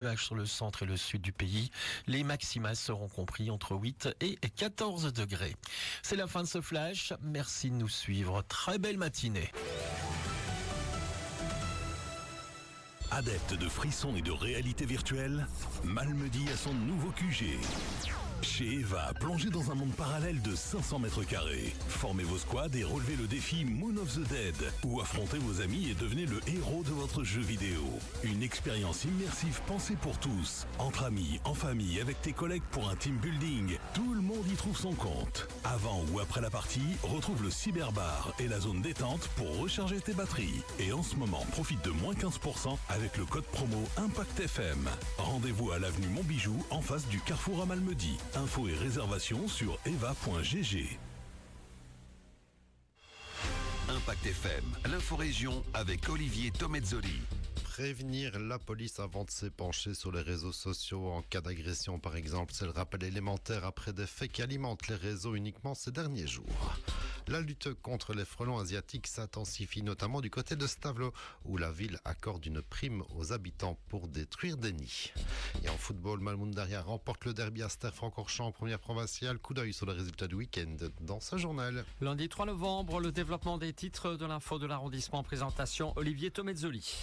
Nuages sur le centre et le sud du pays. Les maxima seront compris entre 8 et 14 degrés. C'est la fin de ce flash. Merci de nous suivre. Très belle matinée. Adepte de frissons et de réalité virtuelle, Malmedy a son nouveau QG. Chez Eva, plongez dans un monde parallèle de 500 mètres carrés. Formez vos squads et relevez le défi Moon of the Dead. Ou affrontez vos amis et devenez le héros de votre jeu vidéo. Une expérience immersive pensée pour tous. Entre amis, en famille, avec tes collègues pour un team building. Tout le monde y trouve son compte. Avant ou après la partie, retrouve le cyberbar et la zone détente pour recharger tes batteries. Et en ce moment, profite de moins 15% avec le code promo ImpactFM. Rendez-vous à l'avenue Montbijou en face du Carrefour à Malmedy. Infos et réservations sur eva.gg. Impact FM, l'inforégion avec Olivier Tomezzoli. Prévenir la police avant de s'épancher sur les réseaux sociaux en cas d'agression par exemple, c'est le rappel élémentaire après des faits qui alimentent les réseaux uniquement ces derniers jours. La lutte contre les frelons asiatiques s'intensifie notamment du côté de Stavelot où la ville accorde une prime aux habitants pour détruire des nids. Et en football, Malmundaria remporte le derby à Ster-Francorchamps en première provinciale. Coup d'œil sur les résultats du week-end dans ce journal. Lundi 3 novembre, le développement des titres de l'info de l'arrondissement. Présentation Olivier Tomezzoli.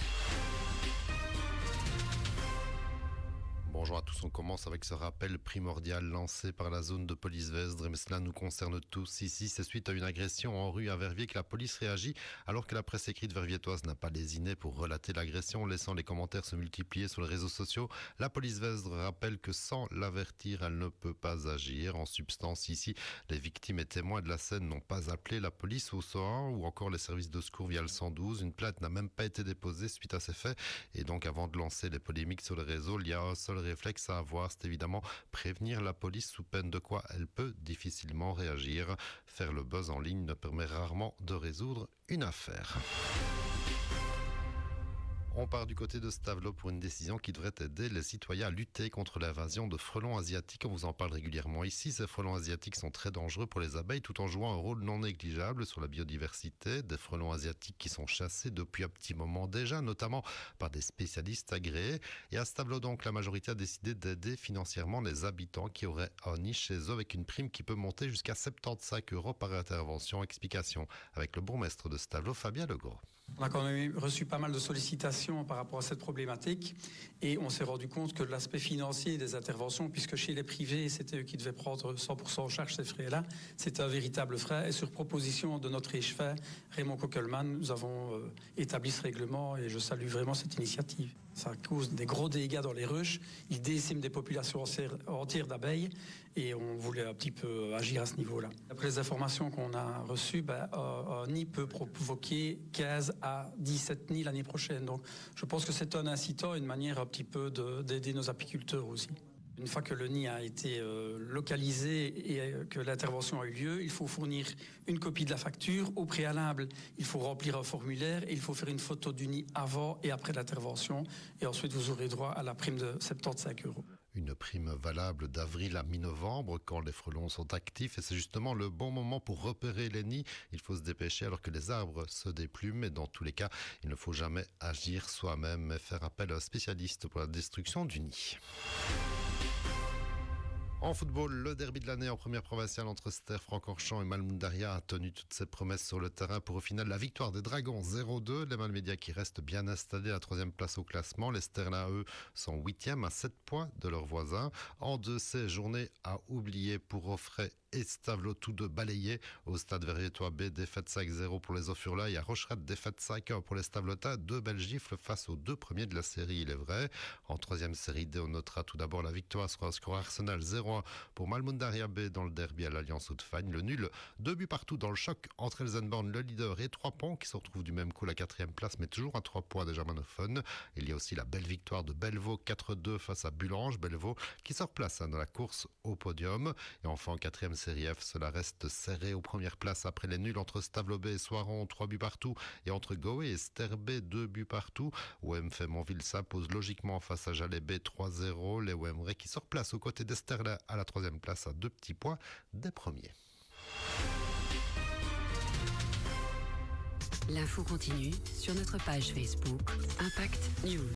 Bonjour à tous, on commence avec ce rappel primordial lancé par la zone de police Vesdre, mais cela nous concerne tous ici. C'est suite à une agression en rue à Verviers que la police réagit alors que la presse écrite verviétoise n'a pas lésiné pour relater l'agression, laissant les commentaires se multiplier sur les réseaux sociaux. La police Vesdre rappelle que sans l'avertir, elle ne peut pas agir. En substance, ici, les victimes et témoins de la scène n'ont pas appelé la police au 101 ou encore les services de secours via le 112. Une plainte n'a même pas été déposée suite à ces faits. Et donc, avant de lancer les polémiques sur les réseaux, il y a un seul réflexe à avoir, c'est évidemment prévenir la police sous peine de quoi elle peut difficilement réagir. Faire le buzz en ligne ne permet rarement de résoudre une affaire. On part du côté de Stavelot pour une décision qui devrait aider les citoyens à lutter contre l'invasion de frelons asiatiques. On vous en parle régulièrement ici. Ces frelons asiatiques sont très dangereux pour les abeilles tout en jouant un rôle non négligeable sur la biodiversité. Des frelons asiatiques qui sont chassés depuis un petit moment déjà, notamment par des spécialistes agréés. Et à Stavelot donc, la majorité a décidé d'aider financièrement les habitants qui auraient un nid chez eux avec une prime qui peut monter jusqu'à 75 € par intervention. Explication avec le bourgmestre de Stavelot, Fabien Legros. On a quand même reçu pas mal de sollicitations par rapport à cette problématique et on s'est rendu compte que l'aspect financier des interventions, puisque chez les privés, c'était eux qui devaient prendre 100% en charge ces frais-là, c'était un véritable frais. Et sur proposition de notre échevin, Raymond Kockelman, nous avons établi ce règlement et je salue vraiment cette initiative. Ça cause des gros dégâts dans les ruches, il décime des populations entières d'abeilles et on voulait un petit peu agir à ce niveau-là. D'après les informations qu'on a reçues, un nid peut provoquer 15 à 17 nids l'année prochaine. Donc je pense que c'est un incitant, une manière un petit peu d'aider nos apiculteurs aussi. Une fois que le nid a été localisé et que l'intervention a eu lieu, il faut fournir une copie de la facture. Au préalable, il faut remplir un formulaire et il faut faire une photo du nid avant et après l'intervention. Et ensuite, vous aurez droit à la prime de 75 €. Une prime valable d'avril à mi-novembre quand les frelons sont actifs et c'est justement le bon moment pour repérer les nids. Il faut se dépêcher alors que les arbres se déplument et dans tous les cas, il ne faut jamais agir soi-même mais faire appel à un spécialiste pour la destruction du nid. En football, le derby de l'année en première provinciale entre Ster-Francorchamps et Malmundaria a tenu toutes ses promesses sur le terrain pour au final la victoire des Dragons 0-2. Les Malmédias qui restent bien installés à la 3e place au classement. Les Sterlins, eux, sont 8e à 7 points de leurs voisins. En de ces journées à oublier pour Offray et Stavelot, tous deux balayés. Au stade Verviétois B, défaite 5-0 pour les Offurla et à Rocherette, défaite 5-1 pour les Stavelotais. Deux belles gifles face aux deux premiers de la série, il est vrai. En 3e série D, on notera tout d'abord la victoire sur un score Arsenal 0-1 pour Malmundaria B dans le derby à l'Alliance Haute-Fagne. Le nul, 2 buts partout dans le choc entre Elsenborn, le leader, et Trois Ponts qui se retrouvent du même coup à la 4e place, mais toujours à 3 points des germanophones. Il y a aussi la belle victoire de Bellevaux 4-2 face à Bulange. Bellevaux qui se replace dans la course au podium. Et enfin en 4e série F, cela reste serré aux premières places après les nuls entre Stavelot B et Soiron, 3 buts partout, et entre Goé et Ster B, 2 buts partout. OM Fémonville s'impose logiquement face à Jalais B 3-0. Les OM qui se replacent aux côtés d'Esterla à la 3e place à 2 petits points des premiers. L'info continue sur notre page Facebook Impact News.